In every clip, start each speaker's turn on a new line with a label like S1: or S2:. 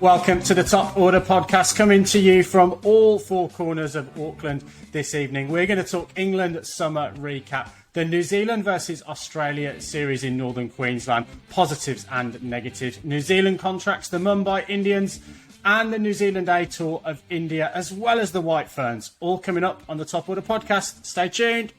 S1: Welcome to the Top Order podcast, coming to you from all four corners of Auckland this evening. We're going to talk England summer recap, the New Zealand versus Australia series in Northern Queensland, positives and negatives, New Zealand contracts, the Mumbai Indians and the New Zealand A Tour of India, as well as the White Ferns, all coming up on the Top Order podcast. Stay tuned.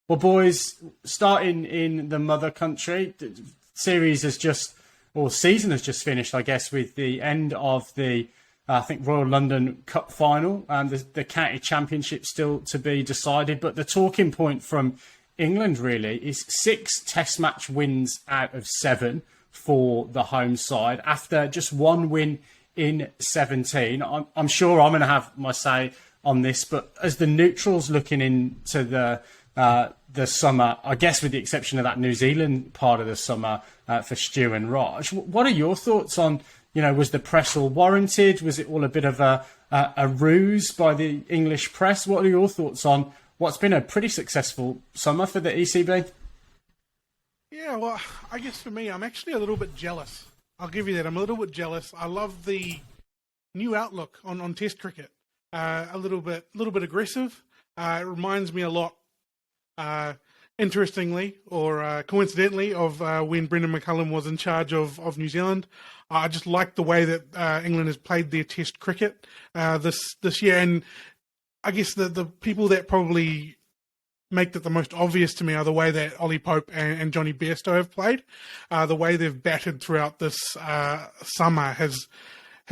S1: Well, boys, starting in the mother country, the series has just, or season has just finished, I guess, with the end of the, Royal London Cup final, and the county championship still to be decided. But the talking point from England really is 6 test match wins out of 7 for the home side after just 1 win in 17. I'm sure I'm going to have my say on this, but as the neutrals looking into the summer, I guess with the exception of that New Zealand part of the summer for Stu and Raj, what are your thoughts on, was the press all warranted? Was it all a bit of a ruse by the English press? What are your thoughts on what's been a pretty successful summer for the ECB?
S2: Yeah, well, I guess for me, I'm actually a little bit jealous. I'll give you that. I'm a little bit jealous. I love the new outlook on Test cricket. A little bit aggressive. It reminds me a lot, interestingly or coincidentally, of when Brendon McCullum was in charge of New Zealand. I just like the way that England has played their Test cricket this year, and I guess the people that probably make that the most obvious to me are the way that Ollie Pope and Johnny Bairstow have played. The way they've batted throughout this summer has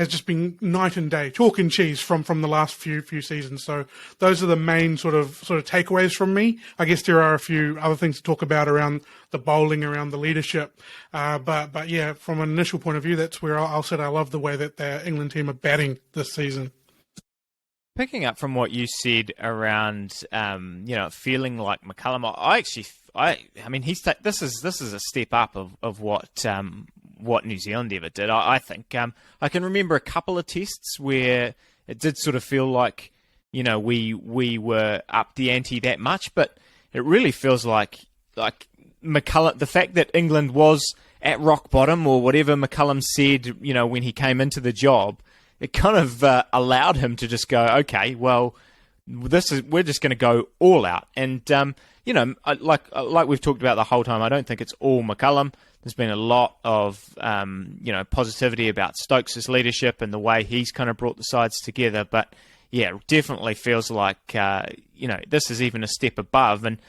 S2: just been night and day, chalk and cheese from the last few seasons. So those are the main sort of takeaways from me. I guess there are a few other things to talk about around the bowling, around the leadership. But yeah, from an initial point of view, that's where I'll say I love the way that the England team are batting this season.
S3: Picking up from what you said around, feeling like McCullum, this is a step up of what New Zealand ever did. I think I can remember a couple of tests where it did sort of feel like, we were up the ante that much, but it really feels like McCullum, the fact that England was at rock bottom or whatever McCullum said, when he came into the job, it kind of allowed him to just go, okay, well, we're just going to go all out. And, like we've talked about the whole time, I don't think it's all McCullum. There's been a lot of, positivity about Stokes' leadership and the way he's kind of brought the sides together. But, yeah, it definitely feels like, this is even a step above. And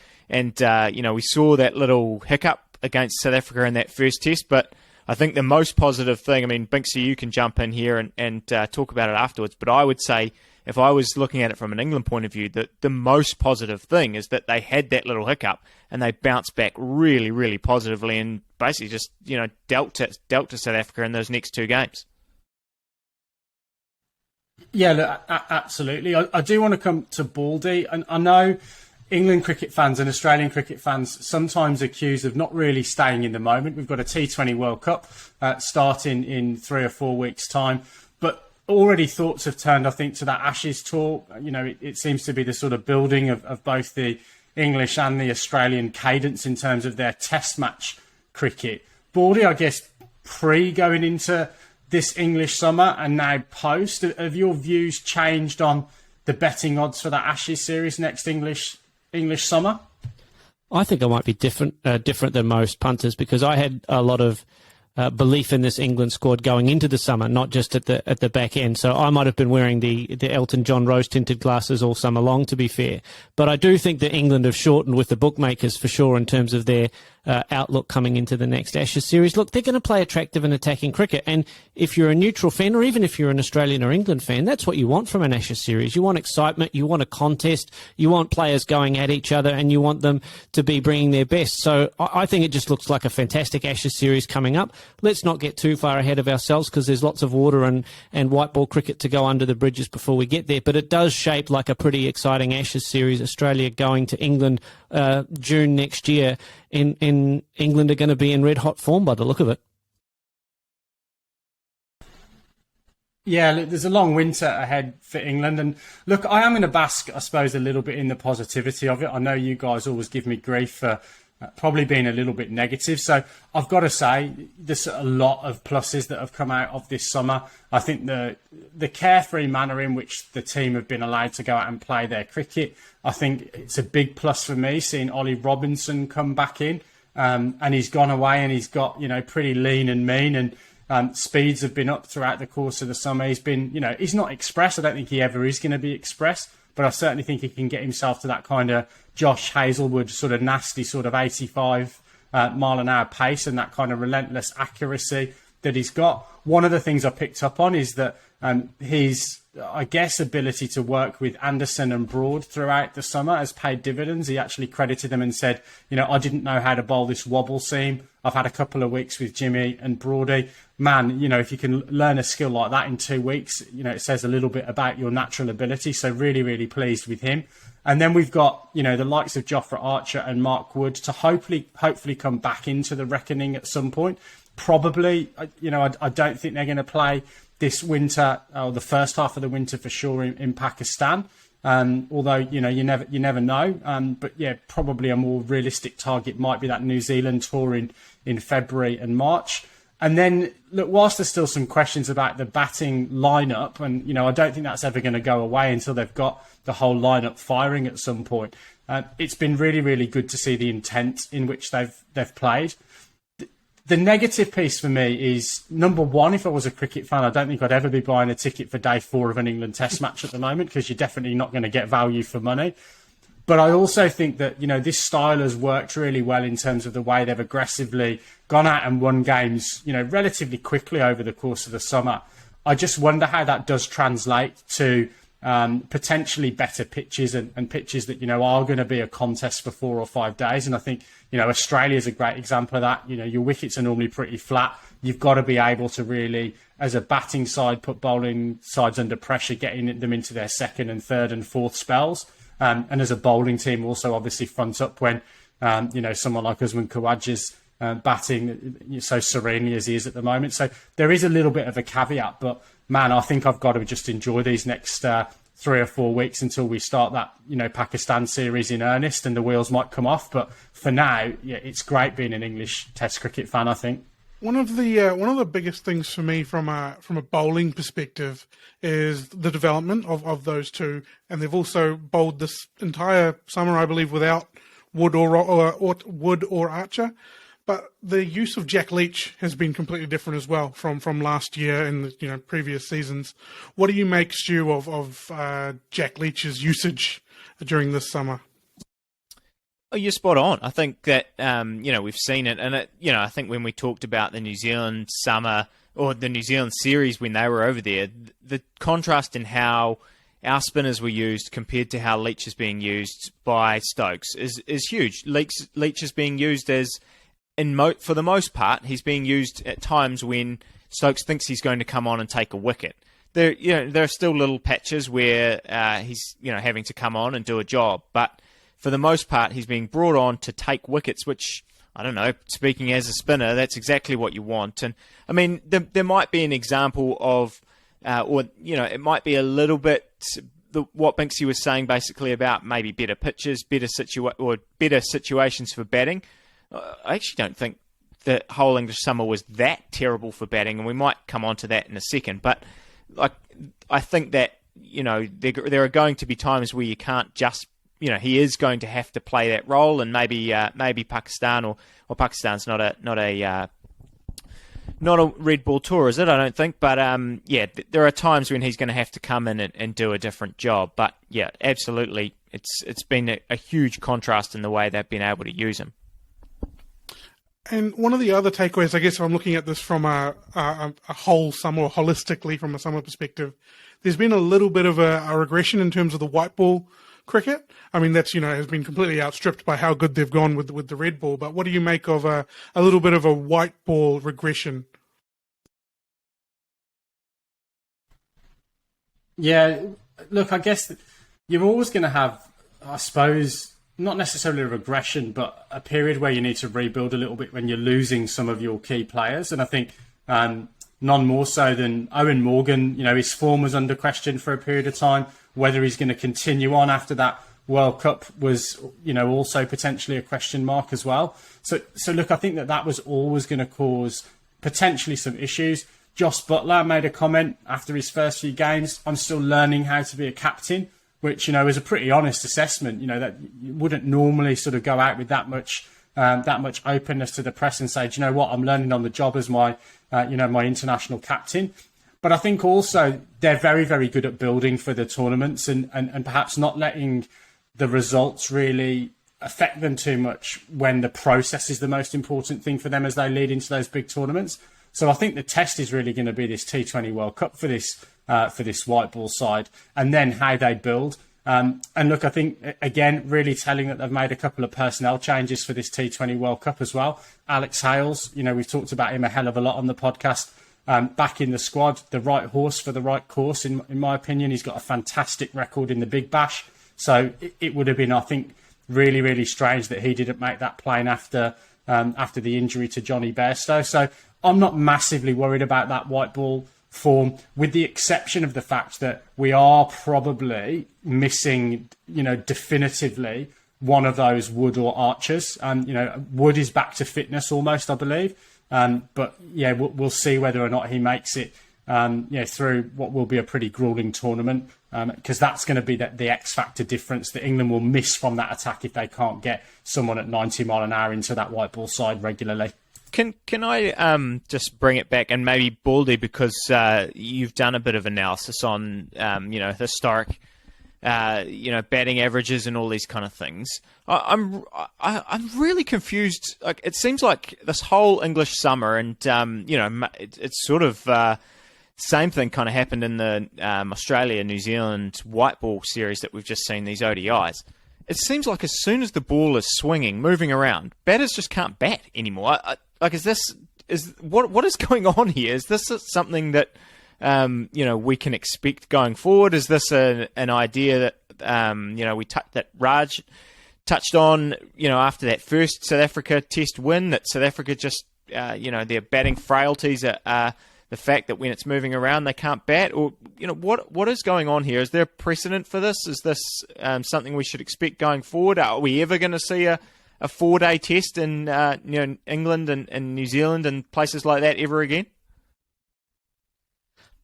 S3: we saw that little hiccup against South Africa in that first test, but I think the most positive thing, Binksy, you can jump in here and talk about it afterwards, but I would say, if I was looking at it from an England point of view, that the most positive thing is that they had that little hiccup and they bounced back really, really positively and basically just, dealt to South Africa in those next 2 games.
S1: Yeah, look, absolutely. I do want to come to Baldy, and I know England cricket fans and Australian cricket fans sometimes accused of not really staying in the moment. We've got a T20 World Cup starting in 3 or 4 weeks' time, but already thoughts have turned, I think, to that Ashes tour. It seems to be the sort of building of both the English and the Australian cadence in terms of their test match cricket. Baldy, I guess, going into this English summer and now post, have your views changed on the betting odds for that Ashes series next English summer?
S4: I think I might be different than most punters, because I had a lot of belief in this England squad going into the summer, not just at the back end. So I might have been wearing the Elton John rose-tinted glasses all summer long, to be fair. But I do think that England have shortened with the bookmakers for sure in terms of their outlook coming into the next Ashes series. Look, they're going to play attractive and attacking cricket. And if you're a neutral fan, or even if you're an Australian or England fan, that's what you want from an Ashes series. You want excitement, you want a contest, you want players going at each other, and you want them to be bringing their best. So I think it just looks like a fantastic Ashes series coming up. Let's not get too far ahead of ourselves, because there's lots of water and white ball cricket to go under the bridges before we get there. But it does shape like a pretty exciting Ashes series. Australia going to England June next year. In England are going to be in red hot form by the look of it.
S1: Yeah, look, there's a long winter ahead for England. And look, I am going to bask, I suppose, a little bit in the positivity of it. I know you guys always give me grief for probably been a little bit negative. So I've got to say, there's a lot of pluses that have come out of this summer. I think the carefree manner in which the team have been allowed to go out and play their cricket, I think it's a big plus for me, seeing Ollie Robinson come back in. And he's gone away and he's got, pretty lean and mean, and speeds have been up throughout the course of the summer. He's been, he's not express. I don't think he ever is going to be express, but I certainly think he can get himself to that kind of Josh Hazlewood sort of nasty sort of 85 mile an hour pace and that kind of relentless accuracy that he's got. One of the things I picked up on is that his, I guess, ability to work with Anderson and Broad throughout the summer has paid dividends. He actually credited them and said, I didn't know how to bowl this wobble seam. I've had a couple of weeks with Jimmy and Broady. Man, if you can learn a skill like that in 2 weeks, it says a little bit about your natural ability. So really, really pleased with him. And then we've got, the likes of Jofra Archer and Mark Wood to hopefully come back into the reckoning at some point. Probably, I don't think they're going to play this winter, or the first half of the winter for sure in Pakistan. Although, you never know. But yeah, probably a more realistic target might be that New Zealand tour in February and March. And then, look, whilst there's still some questions about the batting lineup, and, I don't think that's ever going to go away until they've got the whole lineup firing at some point. It's been really, really good to see the intent in which they've played. The negative piece for me is, number one, if I was a cricket fan, I don't think I'd ever be buying a ticket for day 4 of an England Test match at the moment, because you're definitely not going to get value for money. But I also think that, this style has worked really well in terms of the way they've aggressively gone out and won games, relatively quickly over the course of the summer. I just wonder how that does translate to potentially better pitches and pitches that, are going to be a contest for 4 or 5 days. And I think, Australia is a great example of that. Your wickets are normally pretty flat. You've got to be able to really, as a batting side, put bowling sides under pressure, getting them into their second and third and fourth spells. And as a bowling team, also obviously front up when, someone like Usman Khawaja's batting so serenely as he is at the moment. So there is a little bit of a caveat, but man, I think I've got to just enjoy these next 3 or 4 weeks until we start that, Pakistan series in earnest, and the wheels might come off. But for now, yeah, it's great being an English Test cricket fan, I think.
S2: One of the biggest things for me from a bowling perspective is the development of those two, and they've also bowled this entire summer, I believe, without Wood or Archer. But the use of Jack Leach has been completely different as well from last year and the previous seasons. What do you make, Stu, of Jack Leach's usage during this summer?
S3: Oh, you're spot on. I think that we've seen it, and I think when we talked about the New Zealand summer or the New Zealand series when they were over there, the contrast in how our spinners were used compared to how Leach is being used by Stokes is huge. Leach is being used as for the most part, he's being used at times when Stokes thinks he's going to come on and take a wicket. There are still little patches where he's having to come on and do a job, but for the most part, he's being brought on to take wickets, which, I don't know, speaking as a spinner, that's exactly what you want. And I mean, there might be an example of, it might be a little bit what Binksy was saying basically about maybe better pitches, better situations for batting. I actually don't think the whole English summer was that terrible for batting, and we might come on to that in a second. But I think that there are going to be times where you can't just he is going to have to play that role, and maybe Pakistan or Pakistan's not a red ball tour, is it? I don't think, but there are times when he's going to have to come in and do a different job. But yeah, absolutely, it's been a huge contrast in the way they've been able to use him.
S2: And one of the other takeaways, I guess, if I'm looking at this from a whole summer, or holistically from a summer perspective, there's been a little bit of a regression in terms of the white ball cricket. I mean, that's, has been completely outstripped by how good they've gone with the red ball. But what do you make of a little bit of a white ball regression?
S1: Yeah, look, I guess you're always going to have, I suppose, not necessarily a regression, but a period where you need to rebuild a little bit when you're losing some of your key players. And I think none more so than Owen Morgan, his form was under question for a period of time, whether he's going to continue on after that World Cup was, also potentially a question mark as well. So look, I think that was always going to cause potentially some issues. Josh Butler made a comment after his first few games, I'm still learning how to be a captain, which, is a pretty honest assessment, that you wouldn't normally sort of go out with that much openness to the press and say, do you know what, I'm learning on the job as my international captain. But I think also they're very, very good at building for the tournaments and perhaps not letting the results really affect them too much when the process is the most important thing for them as they lead into those big tournaments. So I think the test is really going to be this T20 World Cup for this white ball side, and then how they build. And look, I think, again, really telling that they've made a couple of personnel changes for this T20 World Cup as well. Alex Hales, we've talked about him a hell of a lot on the podcast, back in the squad, the right horse for the right course, in my opinion. He's got a fantastic record in the Big Bash. So it would have been, I think, really, really strange that he didn't make that plane after the injury to Johnny Bairstow. So I'm not massively worried about that white ball form, with the exception of the fact that we are probably missing, definitively one of those Wood or Archers. Wood is back to fitness almost, I believe. But yeah, we'll see whether or not he makes it, through what will be a pretty grueling tournament, because that's going to be the X factor difference that England will miss from that attack if they can't get someone at 90 mile an hour into that white ball side regularly.
S3: Can I just bring it back, and maybe Baldy, because you've done a bit of analysis on historic batting averages and all these kind of things. I'm really confused. Like, it seems like this whole English summer, and it's sort of same thing kind of happened in the Australia New Zealand white ball series that we've just seen, these ODIs. It seems like as soon as the ball is swinging, moving around, batters just can't bat anymore. What is going on here? Is this something that we can expect going forward? Is this an idea that that Raj touched on after that first South Africa Test win, that South Africa just their batting frailties are the fact that when it's moving around they can't bat? Or what is going on here? Is there a precedent for this? Is this something we should expect going forward? Are we ever going to see a 4-day test in England and New Zealand and places like that ever again?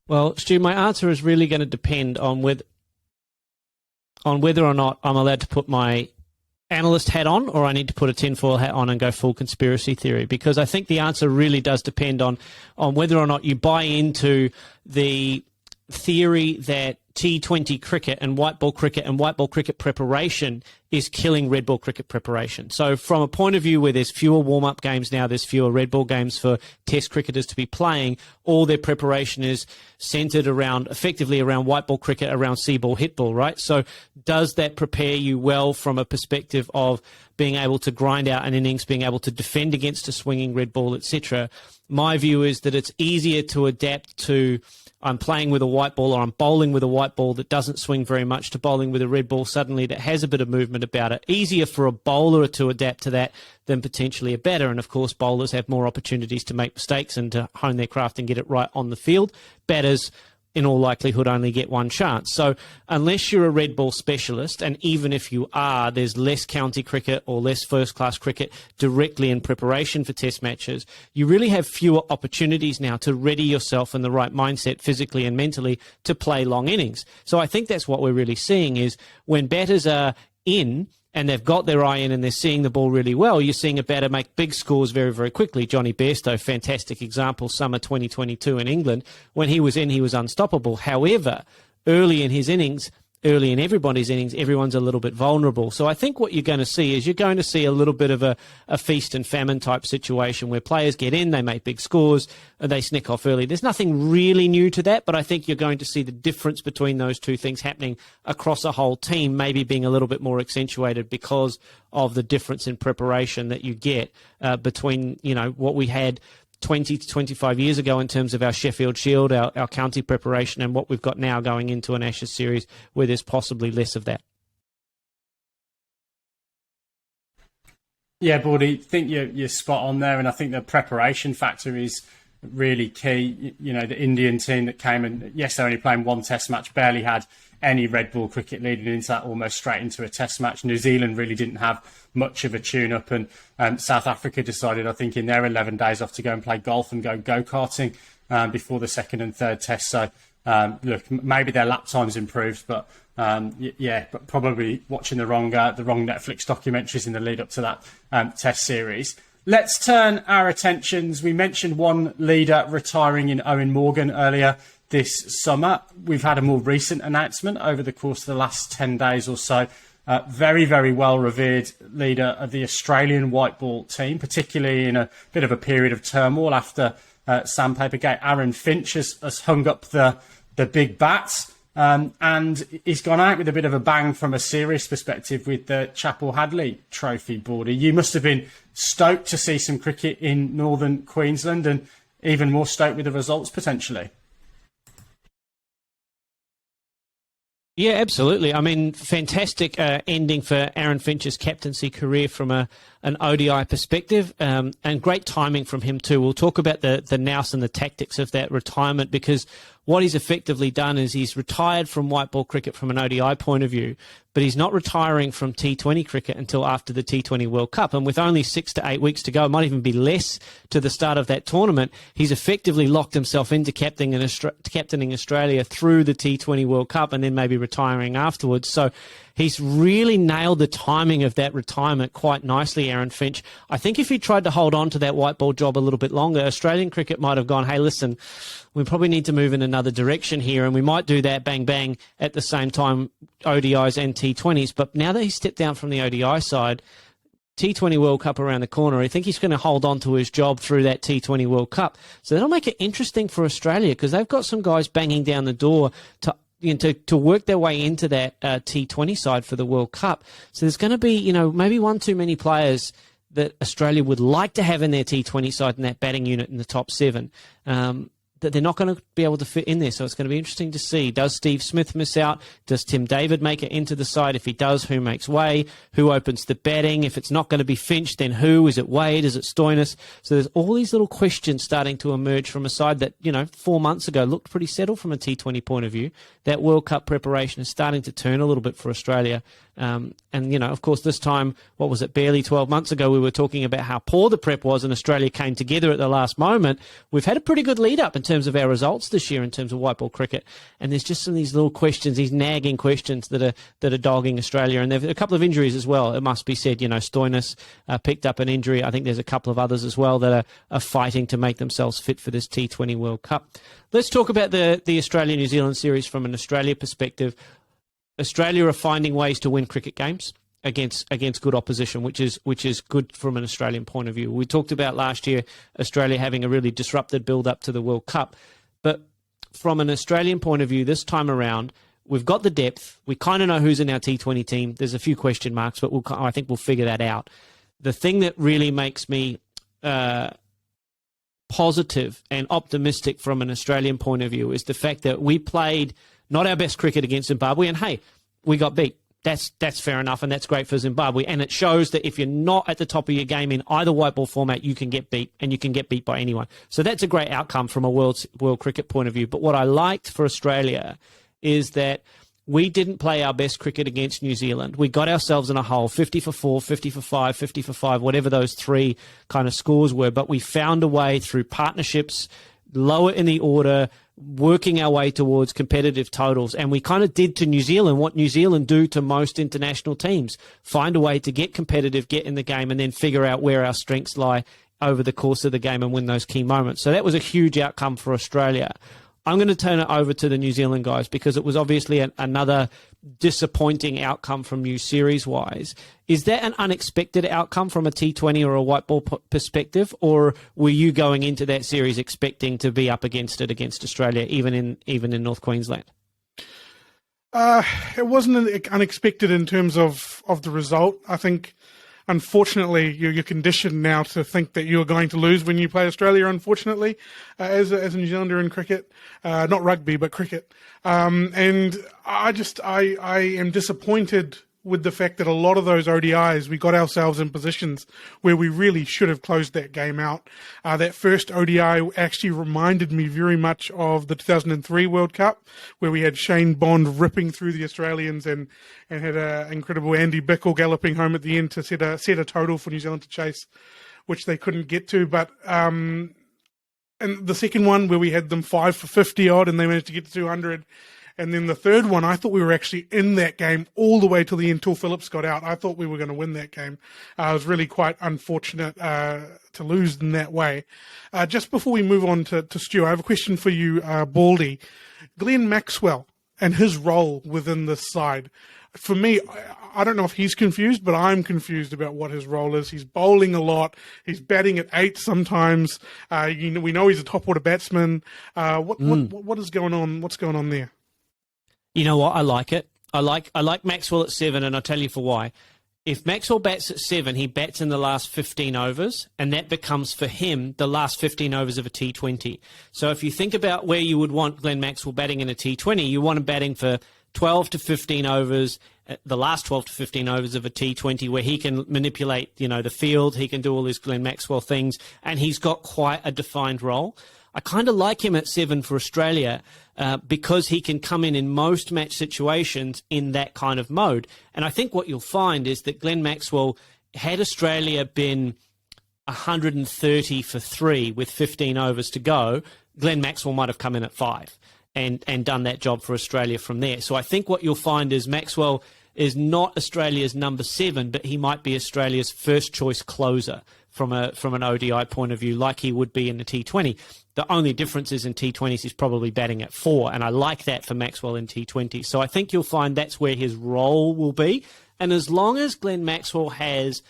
S4: Well, Stu, my answer is really going to depend on whether or not I'm allowed to put my analyst hat on, or I need to put a tinfoil hat on and go full conspiracy theory, because I think the answer really does depend on whether or not you buy into the theory that T20 cricket and white ball cricket preparation is killing red ball cricket preparation. So from a point of view where there's fewer warm-up games now, there's fewer red ball games for test cricketers to be playing, all their preparation is centered effectively around white ball cricket, around sea ball, hit ball, right? So does that prepare you well from a perspective of being able to grind out an innings, being able to defend against a swinging red ball, etc.? My view is that it's easier to adapt to I'm playing with a white ball, or I'm bowling with a white ball that doesn't swing very much, to bowling with a red ball suddenly that has a bit of movement about it. Easier for a bowler to adapt to that than potentially a batter. And of course, bowlers have more opportunities to make mistakes and to hone their craft and get it right on the field. Batters, in all likelihood, only get one chance. So unless you're a red ball specialist, and even if you are, there's less county cricket or less first-class cricket directly in preparation for test matches, you really have fewer opportunities now to ready yourself in the right mindset physically and mentally to play long innings. So I think that's what we're really seeing, is when batters are in and they've got their eye in and they're seeing the ball really well, you're seeing a batter make big scores very, very quickly. Johnny Bairstow, fantastic example, summer 2022 in England. When he was in, he was unstoppable. However, early in his innings, early in everybody's innings, everyone's a little bit vulnerable. So I think what you're going to see is you're going to see a little bit of a feast and famine type situation where players get in, they make big scores, and they snick off early. There's nothing really new to that, but I think you're going to see the difference between those two things happening across a whole team, maybe being a little bit more accentuated because of the difference in preparation that you get between, what we had 20 to 25 years ago in terms of our Sheffield Shield, our county preparation, and what we've got now going into an Ashes series where there's possibly less of that.
S1: Yeah, Baldy, I think you're spot on there, and I think the preparation factor is really key. The Indian team that came and, yes, they're only playing one test match, barely had any red ball cricket leading into that almost straight into a test match. New Zealand really didn't have much of a tune-up, and South Africa decided, I think, in their 11 days off to go and play golf and go-karting before the second and third test. So, look, maybe their lap time's improved, but but probably watching the wrong Netflix documentaries in the lead up to that test series. Let's turn our attentions. We mentioned one leader retiring in Owen Morgan earlier this summer. We've had a more recent announcement over the course of the last 10 days or so. Very, very well revered leader of the Australian white ball team, particularly in a bit of a period of turmoil after Sandpaper Gate. Aaron Finch has hung up the big bats. And he's gone out with a bit of a bang from a serious perspective with the Chappell Hadley Trophy border. You must have been stoked to see some cricket in northern Queensland, and even more stoked with the results potentially.
S4: Yeah, absolutely. I mean, fantastic ending for Aaron Finch's captaincy career from an ODI perspective, and great timing from him too. We'll talk about the nous and the tactics of that retirement, because what he's effectively done is he's retired from white ball cricket from an ODI point of view, but he's not retiring from T20 cricket until after the T20 World Cup. And with only 6 to 8 weeks to go, it might even be less to the start of that tournament, he's effectively locked himself into captaining Australia through the T20 World Cup and then maybe retiring afterwards. So he's really nailed the timing of that retirement quite nicely, Aaron Finch. I think if he tried to hold on to that white ball job a little bit longer, Australian cricket might have gone, hey, listen, we probably need to move in another direction here, and we might do that bang, bang at the same time, ODIs and T20s. But now that he's stepped down from the ODI side, T20 World Cup around the corner, I think he's going to hold on to his job through that T20 World Cup. So that'll make it interesting for Australia, because they've got some guys banging down the door to work their way into that T20 side for the World Cup. So there's going to be, maybe one too many players that Australia would like to have in their T20 side in that batting unit in the top 7. That they're not going to be able to fit in there. So it's going to be interesting to see. Does Steve Smith miss out? Does Tim David make it into the side? If he does, who makes way? Who opens the batting? If it's not going to be Finch, then who? Is it Wade? Is it Stoinis? So there's all these little questions starting to emerge from a side that, 4 months ago looked pretty settled from a T20 point of view. That World Cup preparation is starting to turn a little bit for Australia. Of course, this time, what was it, barely 12 months ago, we were talking about how poor the prep was and Australia came together at the last moment. We've had a pretty good lead up in terms of our results this year in terms of white ball cricket. And there's just some of these little questions, these nagging questions that are dogging Australia. And there are a couple of injuries as well, it must be said. Stoinis picked up an injury. I think there's a couple of others as well that are fighting to make themselves fit for this T20 World Cup. Let's talk about the Australia-New Zealand series from an Australia perspective. Australia are finding ways to win cricket games against good opposition, which is good from an Australian point of view. We talked about last year Australia having a really disrupted build-up to the World Cup. But from an Australian point of view, this time around, we've got the depth. We kind of know who's in our T20 team. There's a few question marks, but I think we'll figure that out. The thing that really makes me positive and optimistic from an Australian point of view is the fact that we played not our best cricket against Zimbabwe, and hey, we got beat. That's fair enough, and that's great for Zimbabwe. And it shows that if you're not at the top of your game in either white ball format, you can get beat, and you can get beat by anyone. So that's a great outcome from a world cricket point of view. But what I liked for Australia is that we didn't play our best cricket against New Zealand. We got ourselves in a hole, 50 for 4, 50 for 5, 50 for 5, whatever those three kind of scores were. But we found a way through partnerships, lower in the order, working our way towards competitive totals. And we kind of did to New Zealand what New Zealand do to most international teams. Find a way to get competitive, get in the game, and then figure out where our strengths lie over the course of the game and win those key moments. So that was a huge outcome for Australia. I'm going to turn it over to the New Zealand guys because it was obviously another disappointing outcome from you series-wise. Is that an unexpected outcome from a T20 or a white ball perspective, or were you going into that series expecting to be up against it against Australia, even in North Queensland?
S2: It wasn't unexpected in terms of the result. I think, unfortunately, you're conditioned now to think that you're going to lose when you play Australia, unfortunately, as a New Zealander in cricket. Not rugby, but cricket. And I am disappointed with the fact that a lot of those ODIs, we got ourselves in positions where we really should have closed that game out. That first ODI actually reminded me very much of the 2003 World Cup, where we had Shane Bond ripping through the Australians and had an incredible Andy Bickle galloping home at the end to set a total for New Zealand to chase, which they couldn't get to. But and the second one where we had them 5 for 50 odd and they managed to get to 200. And then the third one, I thought we were actually in that game all the way till the end, till Phillips got out. I thought we were going to win that game. It was really quite unfortunate to lose in that way. Just before we move on to Stu, I have a question for you, Baldy. Glenn Maxwell and his role within this side. For me, I don't know if he's confused, but I'm confused about what his role is. He's bowling a lot. He's batting at 8 sometimes. We know he's a top order batsman. What is going on? What's going on there?
S4: You know what? I like it. I like Maxwell at 7, and I'll tell you for why. If Maxwell bats at 7, he bats in the last 15 overs, and that becomes for him the last 15 overs of a T20. So if you think about where you would want Glenn Maxwell batting in a T20, you want him batting for 12 to 15 overs, the last 12 to 15 overs of a T20, where he can manipulate, the field, he can do all his Glenn Maxwell things, and he's got quite a defined role. I kind of like him at 7 for Australia because he can come in most match situations in that kind of mode. And I think what you'll find is that Glenn Maxwell, had Australia been 130 for 3 with 15 overs to go, Glenn Maxwell might have come in at 5 and done that job for Australia from there. So I think what you'll find is Maxwell is not Australia's number 7, but he might be Australia's first choice closer from an ODI point of view, like he would be in the T20. The only difference is in T20s he's probably batting at 4, and I like that for Maxwell in T20. So I think you'll find that's where his role will be. And as long as Glenn Maxwell has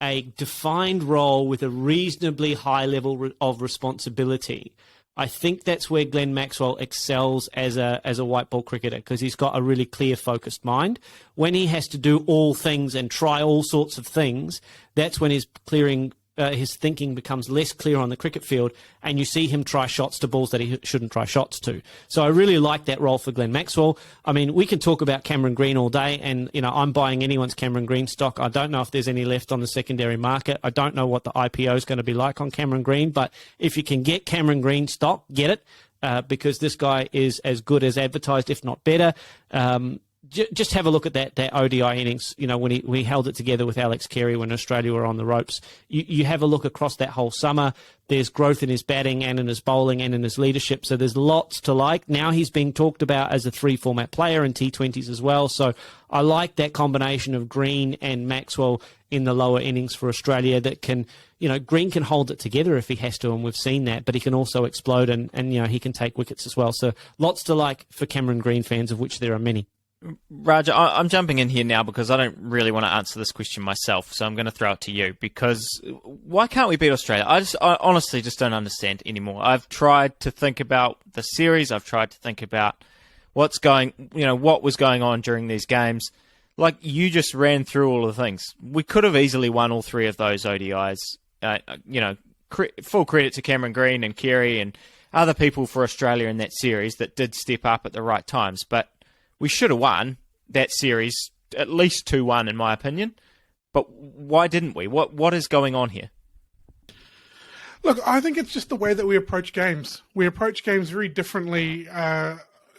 S4: a defined role with a reasonably high level of responsibility, I think that's where Glenn Maxwell excels as a white ball cricketer, because he's got a really clear, focused mind. When he has to do all things and try all sorts of things, that's when his thinking becomes less clear on the cricket field, and you see him try shots to balls that he shouldn't try shots to. So I really like that role for Glenn Maxwell. I mean, we can talk about Cameron Green all day, and I'm buying anyone's Cameron Green stock. I don't know if there's any left on the secondary market. I don't know what the IPO is going to be like on Cameron Green, but if you can get Cameron Green stock, get it, because this guy is as good as advertised, if not better. Just have a look at that ODI innings, when he held it together with Alex Carey when Australia were on the ropes. You have a look across that whole summer. There's growth in his batting and in his bowling and in his leadership. So there's lots to like. Now he's being talked about as a 3-format player in T20s as well. So I like that combination of Green and Maxwell in the lower innings for Australia that can, Green can hold it together if he has to, and we've seen that, but he can also explode and he can take wickets as well. So lots to like for Cameron Green fans, of which there are many.
S3: Raj, I'm jumping in here now because I don't really want to answer this question myself, so I'm going to throw it to you. Because why can't we beat Australia? I honestly just don't understand anymore. I've tried to think about the series. I've tried to think about what was going on during these games. Like, you just ran through all the things. We could have easily won all 3 of those ODIs. Full credit to Cameron Green and Carey and other people for Australia in that series that did step up at the right times, but we should have won that series, at least 2-1 in my opinion. But why didn't we? What is going on here?
S2: Look, I think it's just the way that we approach games. We approach games very differently.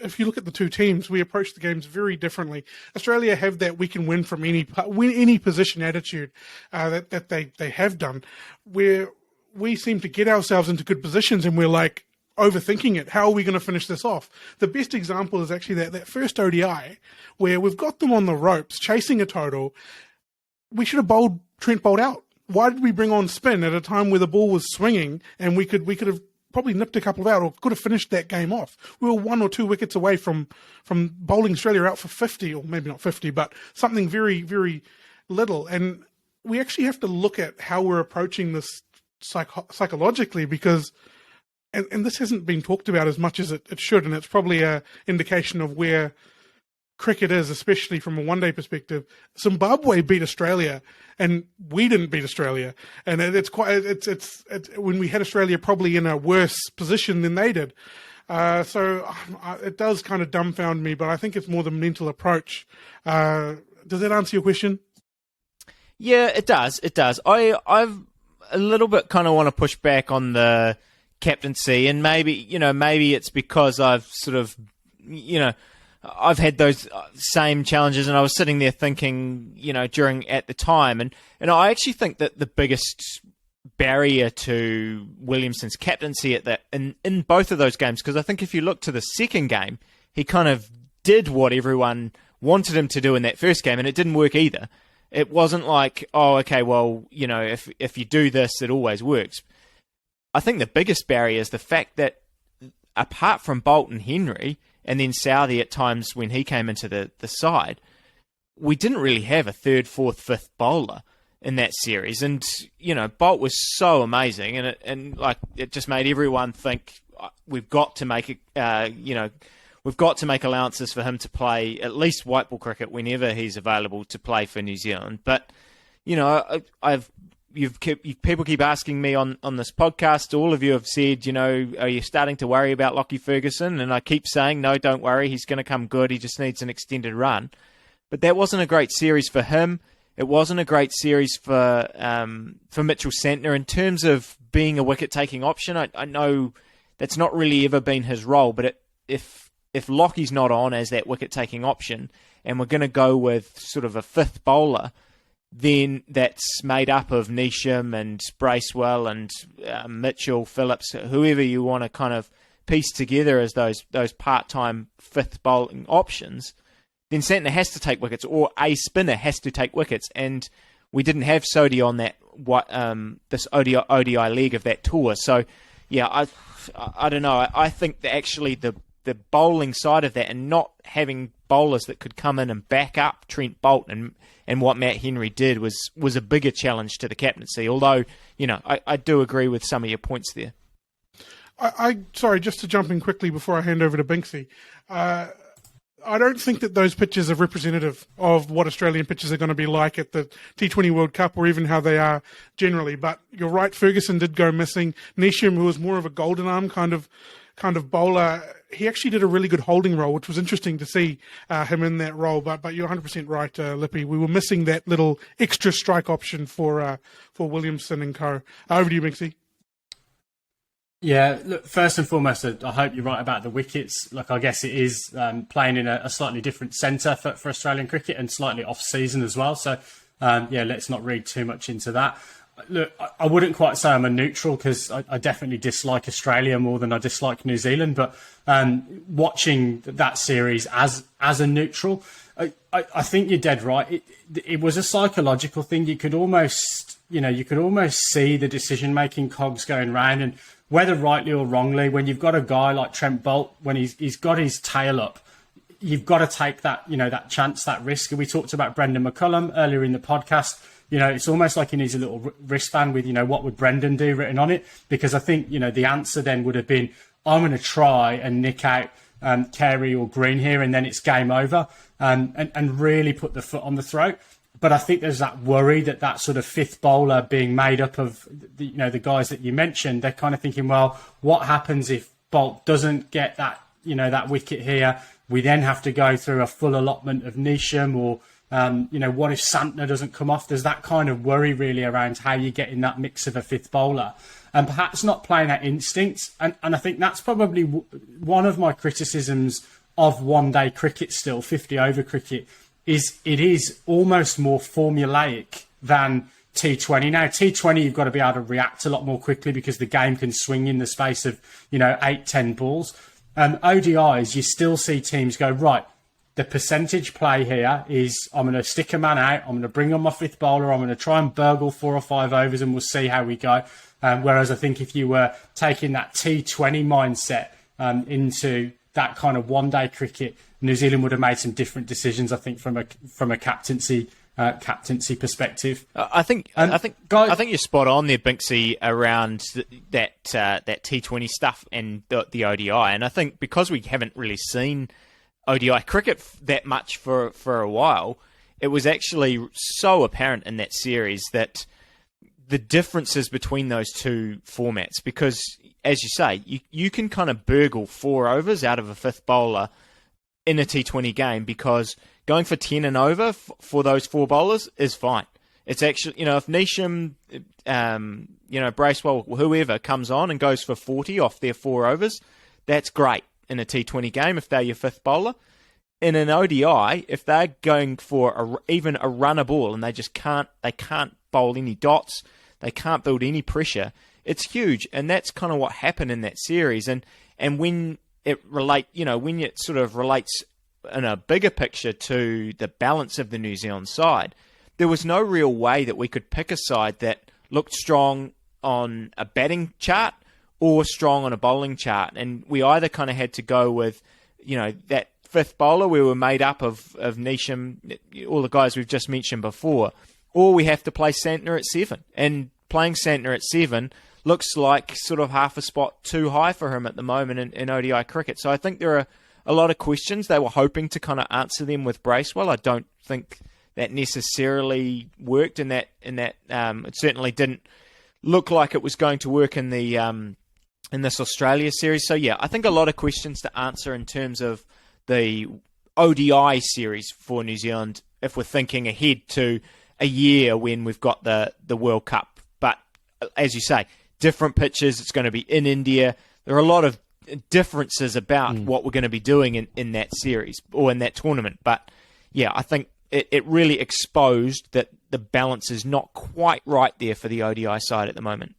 S2: If you look at the two teams, we approach the games very differently. Australia have that we can win from any position attitude that they have done, where we seem to get ourselves into good positions and we're like, overthinking it. How are we going to finish this off? The best example is actually that first ODI where we've got them on the ropes chasing a total. We should have Trent bowled out. Why did we bring on spin at a time where the ball was swinging and we could have probably nipped a couple of out or could have finished that game off? We were 1 or 2 wickets away from bowling Australia out for 50, or maybe not 50, but something very, very little. And we actually have to look at how we're approaching this psychologically, because And this hasn't been talked about as much as it should, and it's probably an indication of where cricket is, especially from a one-day perspective. Zimbabwe beat Australia, and we didn't beat Australia, and it's when we had Australia probably in a worse position than they did. So it does kind of dumbfound me, but I think it's more the mental approach Does that answer your question?
S3: Yeah, it does. It does. I've a little bit kind of want to push back on the captaincy, and maybe it's because I've sort of, I've had those same challenges, and I was sitting there thinking, at the time, and I actually think that the biggest barrier to Williamson's captaincy in both of those games, because I think if you look to the second game, he kind of did what everyone wanted him to do in that first game, and it didn't work either. It wasn't like, oh, okay, well, if you do this, it always works. I think the biggest barrier is the fact that apart from Bolt and Henry, and then Southey at times when he came into the side, we didn't really have a third, fourth, fifth bowler in that series. And, Bolt was so amazing, and it just made everyone think we've got to make we've got to make allowances for him to play at least white ball cricket whenever he's available to play for New Zealand. But, people keep asking me on this podcast, all of you have said, are you starting to worry about Lockie Ferguson? And I keep saying, no, don't worry, he's going to come good, he just needs an extended run. But that wasn't a great series for him. It wasn't a great series for Mitchell Santner in terms of being a wicket-taking option. I know that's not really ever been his role, but if Lockie's not on as that wicket-taking option, and we're going to go with sort of a fifth bowler, then that's made up of Neesham and Bracewell and Mitchell, Phillips, whoever you want to kind of piece together as those part-time fifth bowling options, then Santner has to take wickets, or a spinner has to take wickets. And we didn't have Sodhi on that this ODI leg of that tour. So, yeah, I don't know. I think that actually the bowling side of that, and not having bowlers that could come in and back up Trent Bolt and what Matt Henry did was a bigger challenge to the captaincy. Although, I do agree with some of your points there.
S2: Sorry, just to jump in quickly before I hand over to Binksy. I don't think that those pitches are representative of what Australian pitches are going to be like at the T20 World Cup, or even how they are generally. But you're right, Ferguson did go missing. Neesham, who was more of a golden arm kind of bowler, he actually did a really good holding role, which was interesting to see him in that role. But you're 100% right, Lippy. We were missing that little extra strike option for Williamson and co. Over to you, Binksy.
S1: Yeah, look, first and foremost, I hope you're right about the wickets. Look, I guess it is playing in a slightly different centre for Australian cricket, and slightly off-season as well. So, let's not read too much into that. Look, I wouldn't quite say I'm a neutral, because I definitely dislike Australia more than I dislike New Zealand. But watching that series as a neutral, I think you're dead right. It was a psychological thing. You could almost see the decision-making cogs going round, and whether rightly or wrongly, when you've got a guy like Trent Bolt, when he's got his tail up, you've got to take that, that chance, that risk. And we talked about Brendon McCullum earlier in the podcast. It's almost like he needs a little wristband with, what would Brendon do written on it? Because I think, the answer then would have been, I'm going to try and nick out Carey or Green here, and then it's game over, and really put the foot on the throat. But I think there's that worry that sort of fifth bowler being made up of the guys that you mentioned. They're kind of thinking, well, what happens if Bolt doesn't get that that wicket here? We then have to go through a full allotment of Neesham, or what if Santner doesn't come off? There's that kind of worry really around how you get in that mix of a fifth bowler, and perhaps not playing that instinct. And I think that's probably one of my criticisms of one-day cricket still, 50-over cricket, is it is almost more formulaic than T20. Now, T20, you've got to be able to react a lot more quickly, because the game can swing in the space of, 8-10 balls. ODIs, you still see teams go, right, the percentage play here is I'm going to stick a man out, I'm going to bring on my fifth bowler, I'm going to try and burgle 4 or 5 overs, and we'll see how we go. Whereas I think if you were taking that T20 mindset into that kind of one-day cricket, New Zealand would have made some different decisions, I think, from a captaincy perspective.
S3: I think you're spot on there, Binksy, around that T20 stuff and the ODI. And I think because we haven't really seen ODI cricket that much for a while, it was actually so apparent in that series that the differences between those two formats, because as you say, you can kind of burgle 4 overs out of a fifth bowler in a T20 game, because going for 10 and over for those 4 bowlers is fine. It's actually, if Neesham, Bracewell, whoever comes on and goes for 40 off their 4 overs, that's great in a T20 game if they're your 5th bowler. In an ODI, if they're going for even a runner ball and they can't bowl any dots, they can't build any pressure, it's huge. And that's kind of what happened in that series. And when it when it sort of relates in a bigger picture to the balance of the New Zealand side, there was no real way that we could pick a side that looked strong on a batting chart or strong on a bowling chart. And we either kind of had to go with, that 5th bowler, we were made up of Neesham, all the guys we've just mentioned before, or we have to play Santner at 7. And playing Santner at 7 looks like sort of half a spot too high for him at the moment in ODI cricket. So I think there are a lot of questions. They were hoping to kind of answer them with Bracewell. I don't think that necessarily worked in that it certainly didn't look like it was going to work in the in this Australia series. So yeah, I think a lot of questions to answer in terms of the ODI series for New Zealand if we're thinking ahead to a year when we've got the World Cup. But as you say, different pitches, it's going to be in India. There are a lot of differences about what we're going to be doing in that series or in that tournament. But yeah, I think it really exposed that the balance is not quite right there for the ODI side at the moment.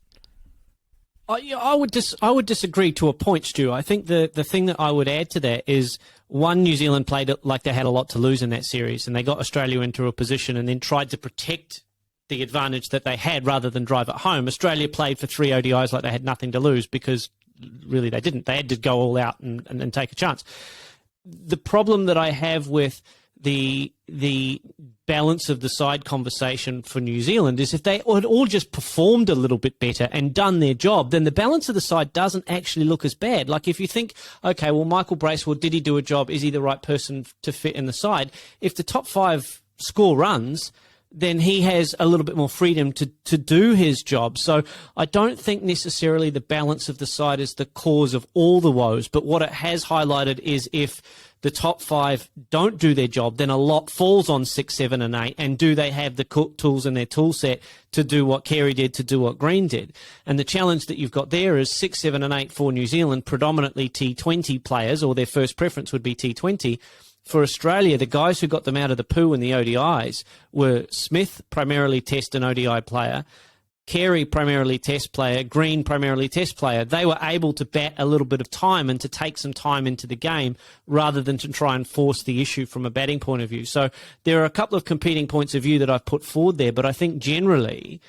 S4: I would disagree to a point, Stu. I think the thing that I would add to that is, one, New Zealand played it like they had a lot to lose in that series, and they got Australia into a position and then tried to protect the advantage that they had rather than drive it home. Australia played for 3 ODIs like they had nothing to lose, because really they didn't. They had to go all out and take a chance. The problem that I have with the balance of the side conversation for New Zealand is, if they had all just performed a little bit better and done their job, then the balance of the side doesn't actually look as bad. Like, if you think, okay, well, Michael Bracewell, did he do a job? Is he the right person to fit in the side? If the top 5 score runs, then he has a little bit more freedom to do his job. So I don't think necessarily the balance of the side is the cause of all the woes, but what it has highlighted is, if the top 5 don't do their job, then a lot falls on 6, 7 and 8. And do they have the tools in their tool set to do what Carey did, to do what Green did? And the challenge that you've got there is 6, 7 and 8 for New Zealand, predominantly T20 players, or their first preference would be T20. For Australia, the guys who got them out of the poo in the ODIs were Smith, primarily Test and ODI player, Carey, primarily Test player, Green, primarily Test player. They were able to bat a little bit of time and to take some time into the game rather than to try and force the issue from a batting point of view. So there are a couple of competing points of view that I've put forward there, but I think generally,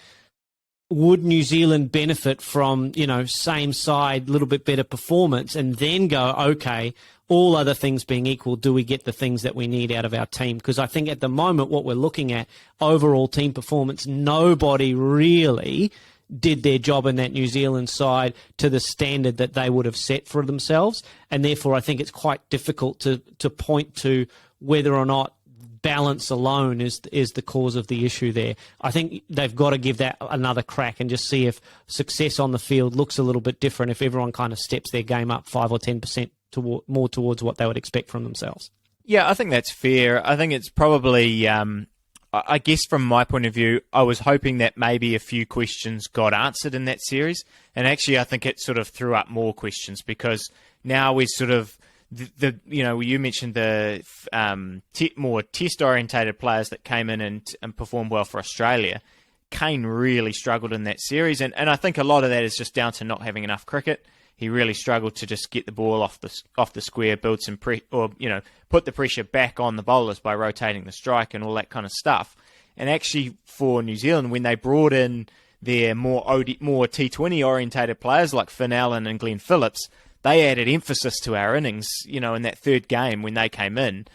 S4: would New Zealand benefit from, same side, little bit better performance, and then go, okay, all other things being equal, do we get the things that we need out of our team? Because I think at the moment what we're looking at, overall team performance, nobody really did their job in that New Zealand side to the standard that they would have set for themselves. And therefore I think it's quite difficult to point to whether or not balance alone is the cause of the issue there. I think they've got to give that another crack and just see if success on the field looks a little bit different, if everyone kind of steps their game up 5 or 10% more towards what they would expect from themselves.
S3: Yeah, I think that's fair. I think it's probably, I guess from my point of view, I was hoping that maybe a few questions got answered in that series. And actually, I think it sort of threw up more questions, because now we sort of, you mentioned the more test-orientated players that came in and performed well for Australia. Kane really struggled in that series, and I think a lot of that is just down to not having enough cricket. He really struggled to just get the ball off the square, build some put the pressure back on the bowlers by rotating the strike and all that kind of stuff. And actually, for New Zealand, when they brought in their more T20 orientated players like Finn Allen and Glenn Phillips, they added emphasis to our innings. In that third game when they came in,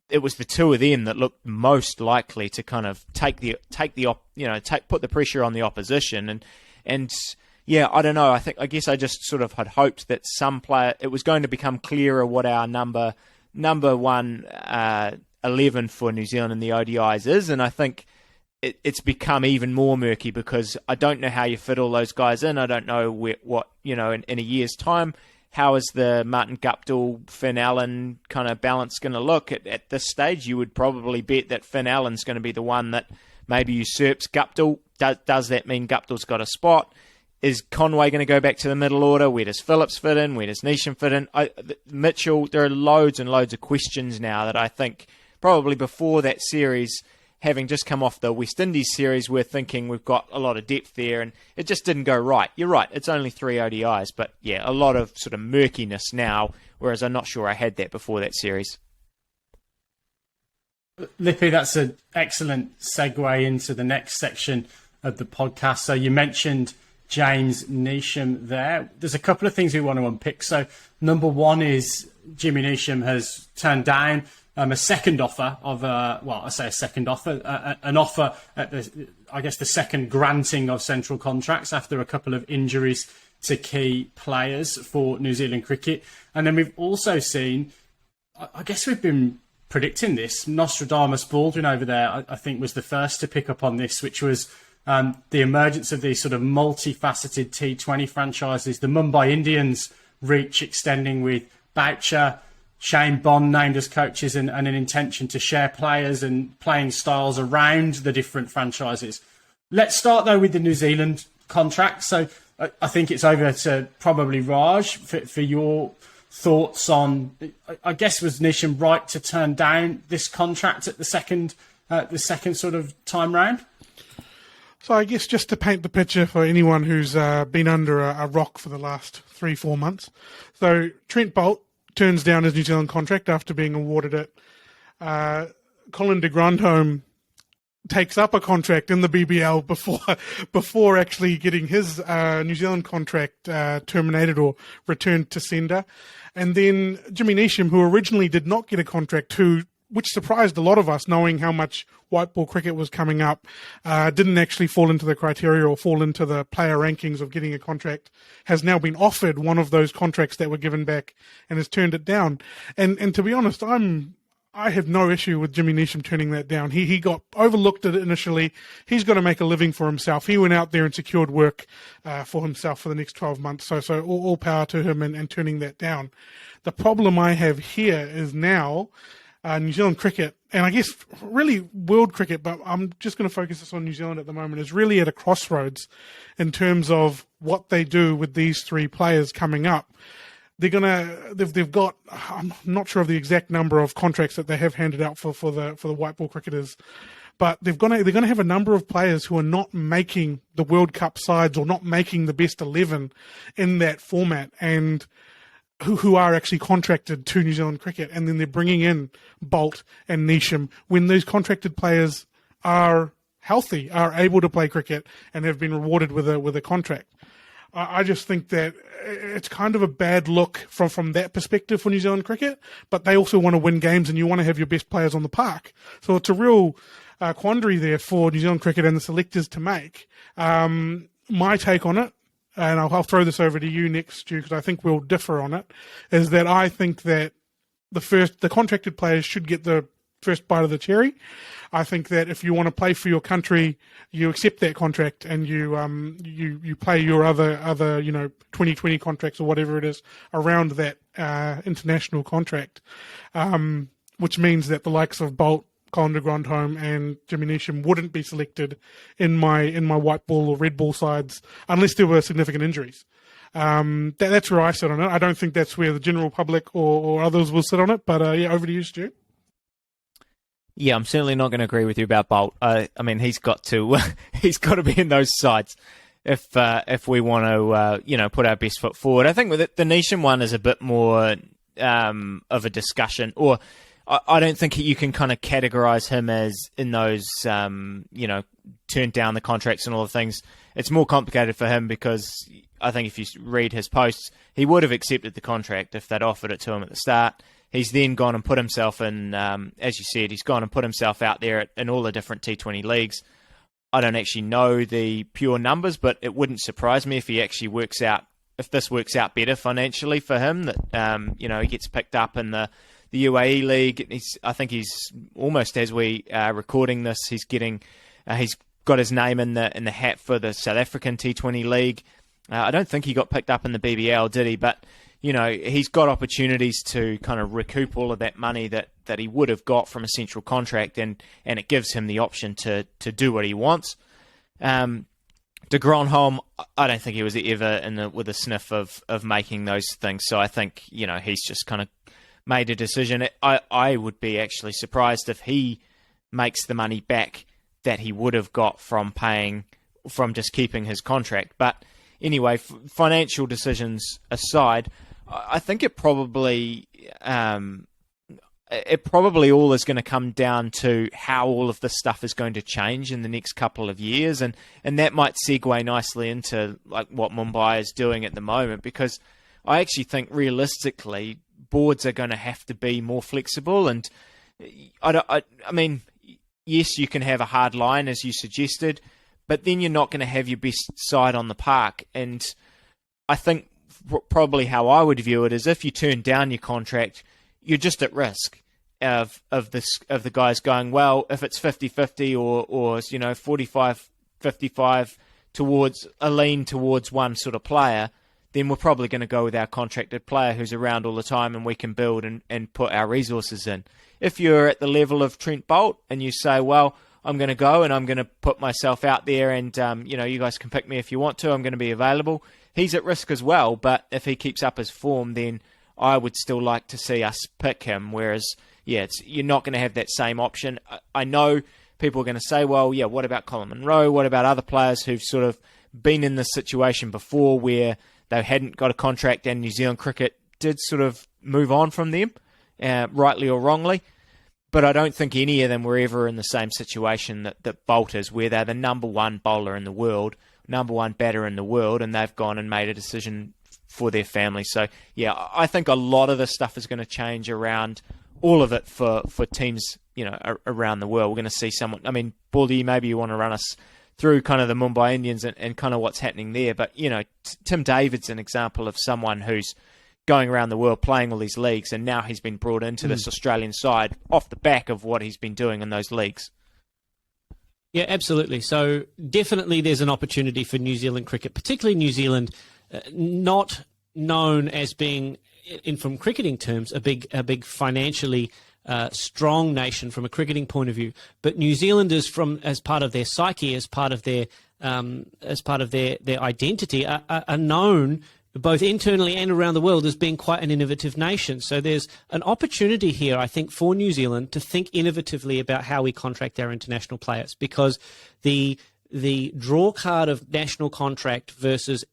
S3: it was the two of them that looked most likely to kind of put the pressure on the opposition. And yeah, I don't know. I guess I just sort of had hoped that it was going to become clearer what our number one 11 for New Zealand in the ODIs is, and I think it's become even more murky, because I don't know how you fit all those guys in. I don't know what in a year's time how is the Martin Guptill, Finn Allen kind of balance going to look? At this stage, you would probably bet that Finn Allen's going to be the one that maybe usurps Guptill. Does that mean Guptill's got a spot? Is Conway going to go back to the middle order? Where does Phillips fit in? Where does Neesham fit in? Mitchell, there are loads and loads of questions now that I think probably before that series, having just come off the West Indies series, we're thinking we've got a lot of depth there, and it just didn't go right. You're right, it's only 3 ODIs, but yeah, a lot of sort of murkiness now, whereas I'm not sure I had that before that series.
S1: Lippy, that's an excellent segue into the next section of the podcast. So you mentioned James Neesham there. There's a couple of things we want to unpick. So number one is Jimmy Neesham has turned down a second offer of I say a second offer, an offer at the second granting of central contracts after a couple of injuries to key players for New Zealand cricket. And then we've also seen, I guess we've been predicting this, Nostradamus Baldwin over there, I think was the first to pick up on this, which was the emergence of these sort of multifaceted T20 franchises, the Mumbai Indians reach extending with Boucher, Shane Bond named as coaches, and an intention to share players and playing styles around the different franchises. Let's start, though, with the New Zealand contract. So I think it's over to probably Raj for your thoughts on, I guess, was Neesham right to turn down this contract at the second sort of time round?
S2: So I guess just to paint the picture for anyone who's been under a rock for the last 3-4 months. So Trent Boult turns down his New Zealand contract after being awarded it. Colin de Grandhomme takes up a contract in the BBL before actually getting his New Zealand contract terminated or returned to sender. And then Jimmy Neesham, who originally did not get a contract, which surprised a lot of us, knowing how much white ball cricket was coming up, didn't actually fall into the criteria or fall into the player rankings of getting a contract, has now been offered one of those contracts that were given back and has turned it down. And to be honest, I have no issue with Jimmy Neesham turning that down. He got overlooked it initially. He's got to make a living for himself. He went out there and secured work for himself for the next 12 months. So all power to him and turning that down. The problem I have here is now New Zealand cricket, and I guess really world cricket, but I'm just going to focus this on New Zealand at the moment, is really at a crossroads in terms of what they do with these three players coming up. They've got, I'm not sure of the exact number of contracts that they have handed out for the white ball cricketers, but they're going to have a number of players who are not making the World Cup sides or not making the best 11 in that format, and who are actually contracted to New Zealand cricket, and then they're bringing in Boult and Neesham when those contracted players are healthy, are able to play cricket, and have been rewarded with a contract. I just think that it's kind of a bad look from that perspective for New Zealand cricket, but they also want to win games and you want to have your best players on the park. So it's a real quandary there for New Zealand cricket and the selectors to make. My take on it, and I'll throw this over to you next, Stu, because I think we'll differ on it, is that I think that the contracted players should get the first bite of the cherry. I think that if you want to play for your country, you accept that contract and you play your other 2020 contracts or whatever it is around that international contract, which means that the likes of Boult, Colin de Grandhomme and Jimmy Neesham wouldn't be selected in my white ball or red ball sides unless there were significant injuries. That's where I sit on it. I don't think that's where the general public or others will sit on it. But over to you, Stu.
S3: Yeah, I'm certainly not going to agree with you about Boult. I mean, he's got to be in those sides if we want to put our best foot forward. I think with the Neesham one is a bit more of a discussion, or I don't think you can kind of categorize him as in those turned down the contracts and all the things. It's more complicated for him because I think if you read his posts, he would have accepted the contract if they'd offered it to him at the start. He's then gone and put himself in, as you said, he's gone and put himself out there in all the different T20 leagues. I don't actually know the pure numbers, but it wouldn't surprise me if he actually if this works out better financially for him, that, he gets picked up in the UAE league. I think he's almost, as we are recording this, he's got his name in the hat for the South African T20 league. I don't think he got picked up in the BBL, did he? But he's got opportunities to kind of recoup all of that money that he would have got from a central contract, and it gives him the option to do what he wants. De Gronholm, I don't think he was ever with a sniff of making those things. So I think, he's just kind of made a decision. I would be actually surprised if he makes the money back that he would have got from just keeping his contract. But anyway, financial decisions aside, I think it probably all is going to come down to how all of this stuff is going to change in the next couple of years, and that might segue nicely into like what Mumbai is doing at the moment, because I actually think realistically boards are going to have to be more flexible. And I mean, yes, you can have a hard line as you suggested, but then you're not going to have your best side on the park. And I think probably how I would view it is, if you turn down your contract, you're just at risk of the guys going, well, if it's 50-50 or 45-55 towards a lean towards one sort of player, then we're probably going to go with our contracted player who's around all the time and we can build and put our resources in. If you're at the level of Trent Boult and you say, well, I'm going to go and I'm going to put myself out there and, you guys can pick me if you want to, I'm going to be available, he's at risk as well. But if he keeps up his form, then I would still like to see us pick him. Whereas, you're not going to have that same option. I know people are going to say, well, what about Colin Munro? What about other players who've sort of been in this situation before where they hadn't got a contract and New Zealand cricket did sort of move on from them, rightly or wrongly. But I don't think any of them were ever in the same situation that Boult is, where they're the number one bowler in the world, number one batter in the world, and they've gone and made a decision for their family. So, I think a lot of this stuff is going to change around all of it for teams, around the world. We're going to see someone, I mean, Baldy, maybe you want to run us through kind of the Mumbai Indians and kind of what's happening there. But, Tim David's an example of someone who's going around the world playing all these leagues, and now he's been brought into this Australian side off the back of what he's been doing in those leagues.
S4: Yeah, absolutely. So definitely there's an opportunity for New Zealand cricket, particularly New Zealand, not known as being, from cricketing terms, a big financially strong nation from a cricketing point of view. But New Zealanders, as part of their psyche, as part of their identity, are known both internally and around the world as being quite an innovative nation. So there's an opportunity here, I think, for New Zealand to think innovatively about how we contract our international players, because the draw card of national contract versus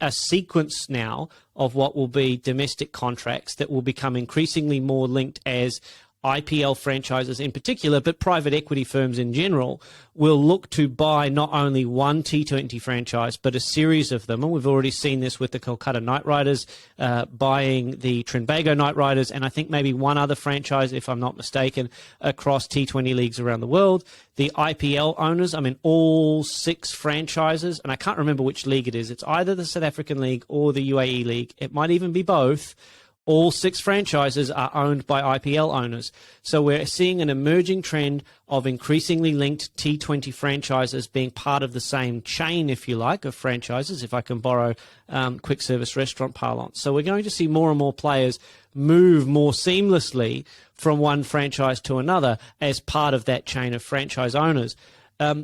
S4: a sequence now of what will be domestic contracts that will become increasingly more linked as IPL franchises in particular, but private equity firms in general, will look to buy not only one T20 franchise, but a series of them. And we've already seen this with the Kolkata Knight Riders buying the Trinbago Knight Riders, and I think maybe one other franchise, if I'm not mistaken, across T20 leagues around the world. The IPL owners, I mean, all 6 franchises, and I can't remember which league it is. It's either the South African League or the UAE League. It might even be both. All 6 franchises are owned by IPL owners. So we're seeing an emerging trend of increasingly linked T20 franchises being part of the same chain, if you like, of franchises, if I can borrow quick service restaurant parlance. So we're going to see more and more players move more seamlessly from one franchise to another as part of that chain of franchise owners.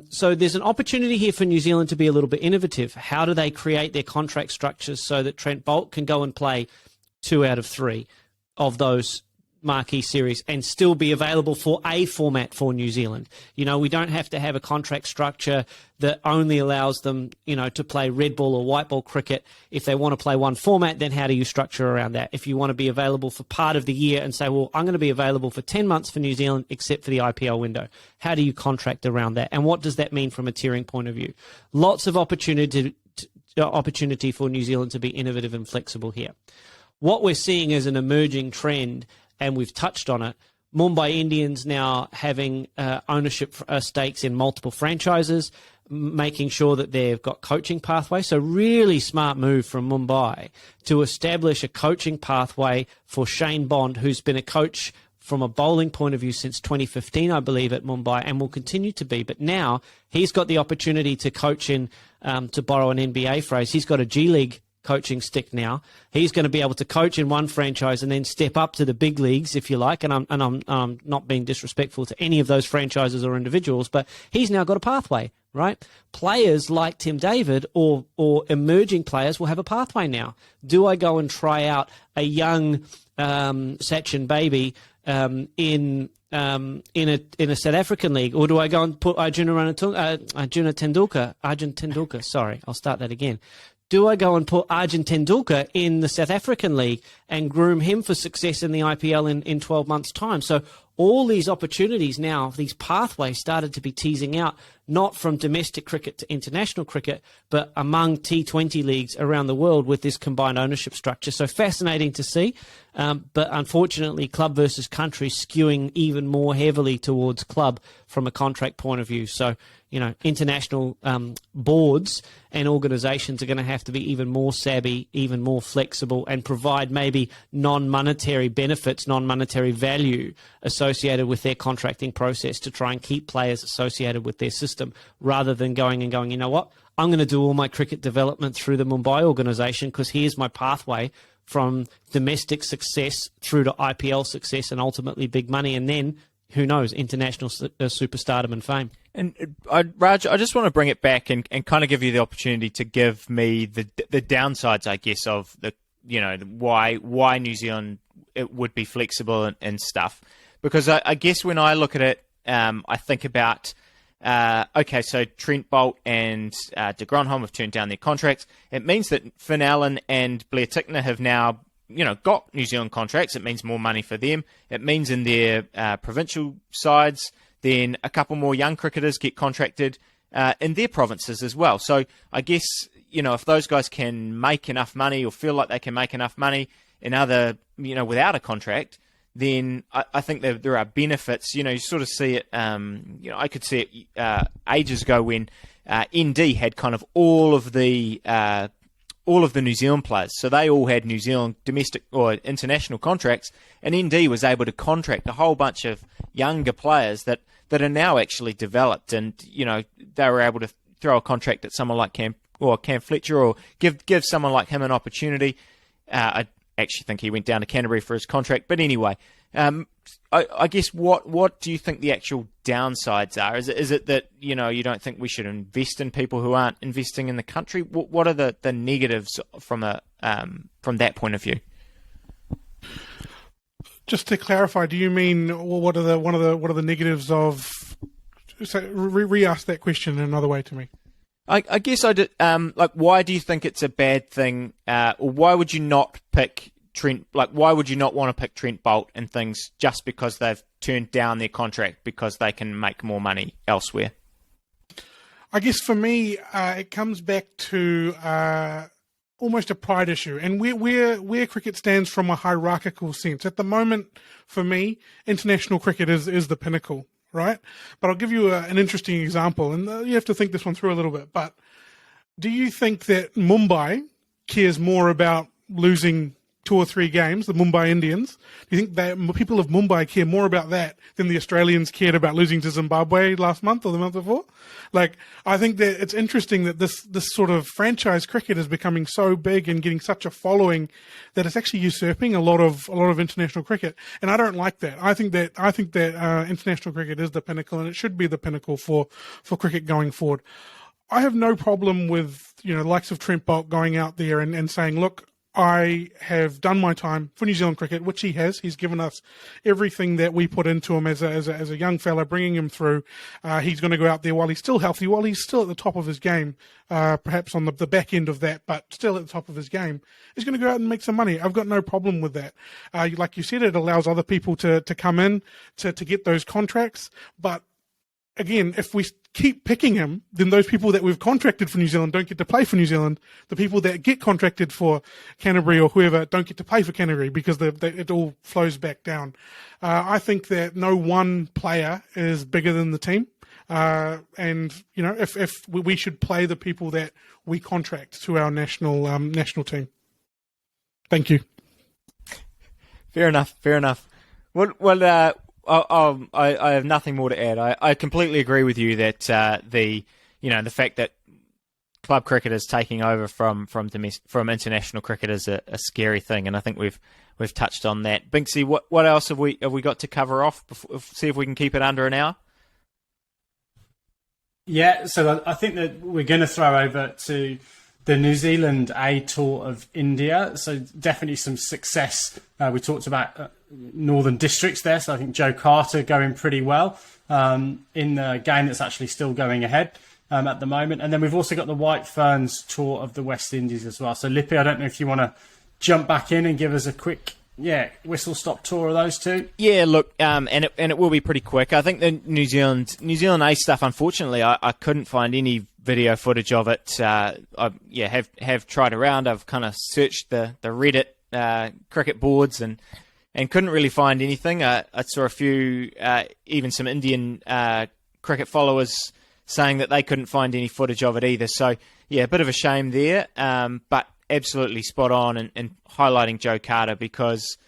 S4: So there's an opportunity here for New Zealand to be a little bit innovative. How do they create their contract structures so that Trent Boult can go and play 2 out of 3 of those marquee series and still be available for a format for New Zealand? We don't have to have a contract structure that only allows them, to play red ball or white ball cricket. If they want to play one format, then how do you structure around that? If you want to be available for part of the year and say, well, I'm going to be available for 10 months for New Zealand, except for the IPL window, how do you contract around that? And what does that mean from a tiering point of view? Lots of opportunity for New Zealand to be innovative and flexible here. What we're seeing is an emerging trend, and we've touched on it. Mumbai Indians now having ownership stakes in multiple franchises, making sure that they've got coaching pathway. So really smart move from Mumbai to establish a coaching pathway for Shane Bond, who's been a coach from a bowling point of view since 2015, I believe, at Mumbai, and will continue to be. But now he's got the opportunity to coach in, to borrow an NBA phrase, he's got a G League coaching stick now. He's going to be able to coach in one franchise and then step up to the big leagues, if you like. And I'm not being disrespectful to any of those franchises or individuals, but he's now got a pathway, right? Players like Tim David or emerging players will have a pathway now. Do I go and try out a young Sachin Baby in a South African league, or do I go and put Arjun Tendulkar? Sorry, I'll start that again. Do I go and put Arjun Tendulkar in the South African league and groom him for success in the IPL in 12 months' time? So all these opportunities now, these pathways started to be teasing out, not from domestic cricket to international cricket, but among T20 leagues around the world with this combined ownership structure. So fascinating to see, but unfortunately club versus country skewing even more heavily towards club from a contract point of view. So, international boards and organisations are going to have to be even more savvy, even more flexible, and provide maybe non-monetary benefits, non-monetary value associated with their contracting process to try and keep players associated with their system, rather than going, you know what, I'm going to do all my cricket development through the Mumbai organisation because here's my pathway from domestic success through to IPL success and ultimately big money, and then, who knows, international superstardom and fame.
S3: And Raj, I just want to bring it back and kind of give you the opportunity to give me the downsides, I guess, of the why New Zealand it would be flexible and stuff. Because I guess when I look at it, I think about so Trent Boult and de Grandhomme have turned down their contracts. It means that Finn Allen and Blair Tickner have now got New Zealand contracts. It means more money for them. It means in their provincial sides, then a couple more young cricketers get contracted in their provinces as well. So I guess, if those guys can make enough money or feel like they can make enough money in other, without a contract, then I think there are benefits. You sort of see it, I could see it ages ago when ND had kind of all of the New Zealand players. So they all had New Zealand domestic or international contracts, and ND was able to contract a whole bunch of younger players that are now actually developed, and they were able to throw a contract at someone like Cam Fletcher, or give someone like him an opportunity. I actually think he went down to Canterbury for his contract, but anyway, I guess what do you think the actual downsides are? Is it that you don't think we should invest in people who aren't investing in the country? What are the negatives from that point of view?
S2: Just to clarify, do you mean what are the negatives of? So re-ask that question in another way to me.
S3: I guess I did. Why do you think it's a bad thing? Or why would you not pick Trent? Why would you not want to pick Trent Boult and things just because they've turned down their contract because they can make more money elsewhere?
S2: I guess for me, it comes back to almost a pride issue, and where cricket stands from a hierarchical sense. At the moment, for me, international cricket is the pinnacle, right? But I'll give you an interesting example, and you have to think this one through a little bit. But do you think that Mumbai cares more about losing 2 or 3 games, the Mumbai Indians? Do you think that people of Mumbai care more about that than the Australians cared about losing to Zimbabwe last month or the month before? I think that it's interesting that this sort of franchise cricket is becoming so big and getting such a following that it's actually usurping a lot of international cricket, and I don't like that. I think that international cricket is the pinnacle, and it should be the pinnacle for cricket going forward. I have no problem with the likes of Trent Boult going out there and saying, look, I have done my time for New Zealand cricket, which he has. He's given us everything that we put into him as a young fella, bringing him through. He's going to go out there while he's still healthy, while he's still at the top of his game, perhaps on the back end of that, but still at the top of his game. He's going to go out and make some money. I've got no problem with that. Like you said, it allows other people to come in to get those contracts. But again, if we keep picking him, then those people that we've contracted for New Zealand don't get to play for New Zealand. The people that get contracted for Canterbury or whoever don't get to play for Canterbury because it all flows back down. I think that no one player is bigger than the team. And if we should play the people that we contract to our national team. Thank you.
S3: Fair enough. Well, I have nothing more to add. I completely agree with you that the fact that club cricketers taking over from international cricket is a scary thing, and I think we've touched on that. Binksy, what else have we got to cover off? See if we can keep it under an hour.
S1: Yeah, so I think that we're going to throw over to the New Zealand A Tour of India. So definitely some success. We talked about Northern Districts there. So I think Joe Carter going pretty well in the game that's actually still going ahead at the moment. And then we've also got the White Ferns Tour of the West Indies as well. So Lippy, I don't know if you want to jump back in and give us a quick whistle-stop tour of those two. Yeah,
S3: look, and it will be pretty quick. I think the New Zealand A stuff, unfortunately, I couldn't find any video footage of it. I have tried around. I've kind of searched the Reddit cricket boards and couldn't really find anything. I saw a few, even some Indian cricket followers saying that they couldn't find any footage of it either. So, yeah, a bit of a shame there, but absolutely spot on and highlighting Joe Carter because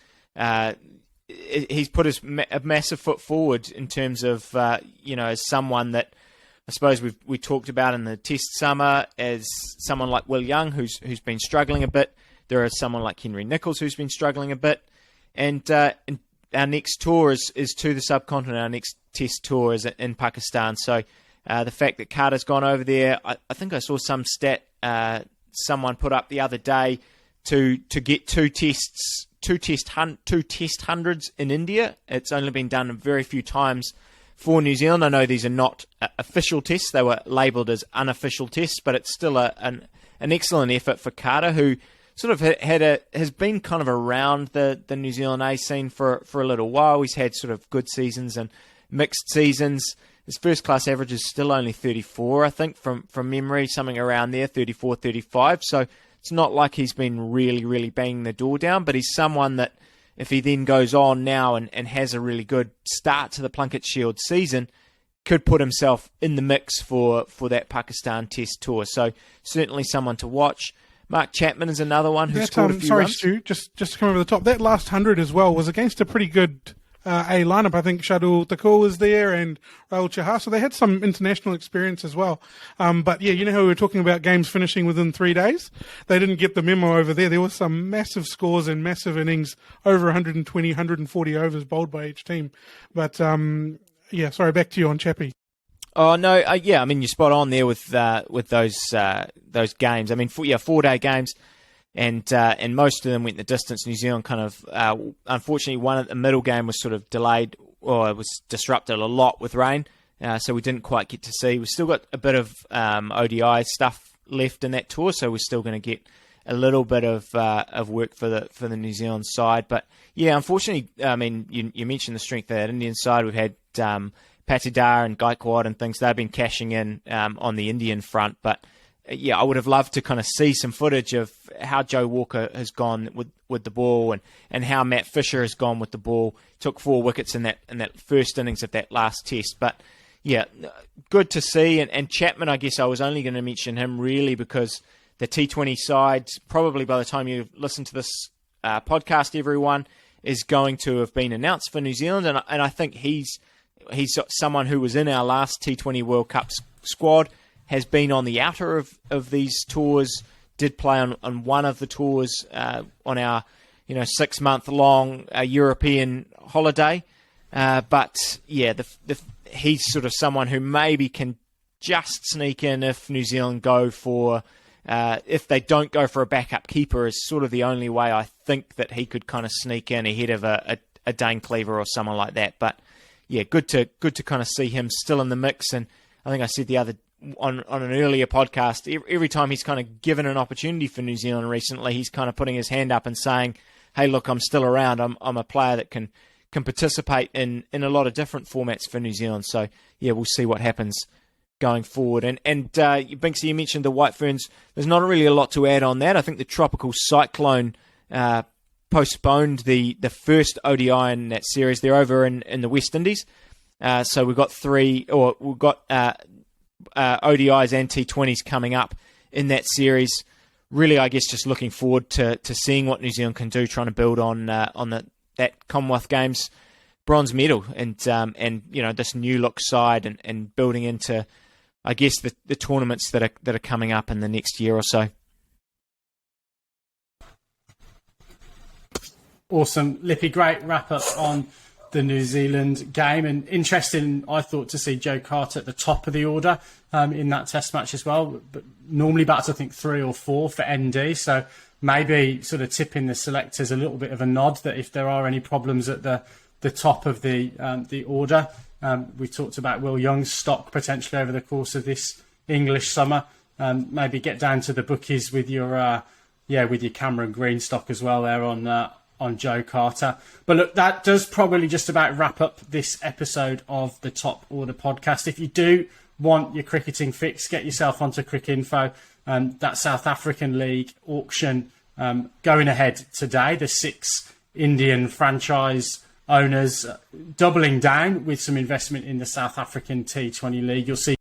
S3: he's put a massive foot forward in terms of, as someone that I suppose we talked about in the Test summer as someone like Will Young who's been struggling a bit. There is someone like Henry Nicholls who's been struggling a bit. And our next tour is to the subcontinent. Our next Test tour is in Pakistan. So the fact that Carter's gone over there, I think I saw some stat someone put up the other day to get two test hundreds in India. It's only been done very few times for New Zealand. I know these are not official tests; they were labelled as unofficial tests, but it's still an excellent effort for Carter, who sort of has been kind of around the New Zealand A scene for a little while. He's had sort of good seasons and mixed seasons. His first class average is still only 34, I think, from memory, something around there, 34, 35. So it's not like he's been really, really banging the door down, but he's someone that if he then goes on now and has a really good start to the Plunket Shield season, could put himself in the mix for that Pakistan Test tour. So certainly someone to watch. Mark Chapman is another one who scored a few runs.
S2: Stu, just to come over the top, that last 100 as well was against a pretty good A lineup. I think Shardul Thakur was there and Rahul Chahar, so they had some international experience as well. But yeah, you know how we were talking about games finishing within 3 days? They didn't get the memo over there. There were some massive scores and massive innings, over 120, 140 overs bowled by each team. But sorry, back to you on Chappie.
S3: Oh no, I mean you're spot on there with those games. I mean, 4-day games. And most of them went the distance. New Zealand kind of, unfortunately, one at the middle game was sort of delayed, or it was disrupted a lot with rain, so we didn't quite get to see. We've still got a bit of ODI stuff left in that tour, so we're still going to get a little bit of work for the New Zealand side. But yeah, unfortunately, I mean, you mentioned the strength of that Indian side. We've had Patidar and Gaikwad and things. They've been cashing in on the Indian front, but yeah, I would have loved to kind of see some footage of how Joe Walker has gone with the ball and how Matt Fisher has gone with the ball. Took 4 wickets in that first innings of that last test. But yeah, good to see. And Chapman, I guess I was only going to mention him really because the T20 side, probably by the time you listen to this podcast, everyone, is going to have been announced for New Zealand. And I think he's someone who was in our last T20 World Cup squad, has been on the outer of these tours, did play on one of the tours on our 6-month-long European holiday. But yeah, he's sort of someone who maybe can just sneak in if New Zealand go for, if they don't go for a backup keeper, is sort of the only way I think that he could kind of sneak in ahead of a Dane Cleaver or someone like that. But yeah, good to kind of see him still in the mix. And I think I said the other on an earlier podcast, every time he's kind of given an opportunity for New Zealand recently, he's kind of putting his hand up and saying, hey, look, I'm still around. I'm a player that can participate in a lot of different formats for New Zealand. So, yeah, we'll see what happens going forward. And Binksy, you mentioned the White Ferns. There's not really a lot to add on that. I think the tropical cyclone postponed the first ODI in that series. They're over in the West Indies. So we've got ODIs and T20s coming up in that series. Really, I guess just looking forward to seeing what New Zealand can do, trying to build on that Commonwealth Games bronze medal and this new look side and building into, I guess the tournaments that are coming up in the next year or so.
S1: Awesome, Lippy. Great wrap up on the New Zealand game, and interesting, I thought, to see Joe Carter at the top of the order in that Test match as well. But normally bats, I think, 3 or 4 for ND. So maybe sort of tipping the selectors a little bit of a nod that if there are any problems at the top of the order, we talked about Will Young's stock potentially over the course of this English summer. Maybe get down to the bookies with your Cameron Green stock as well there on Joe Carter. But look, that does probably just about wrap up this episode of the Top Order podcast. If you do want your cricketing fix, get yourself onto Cricinfo. That South African League auction going ahead today. The 6 Indian franchise owners doubling down with some investment in the South African T20 League. You'll see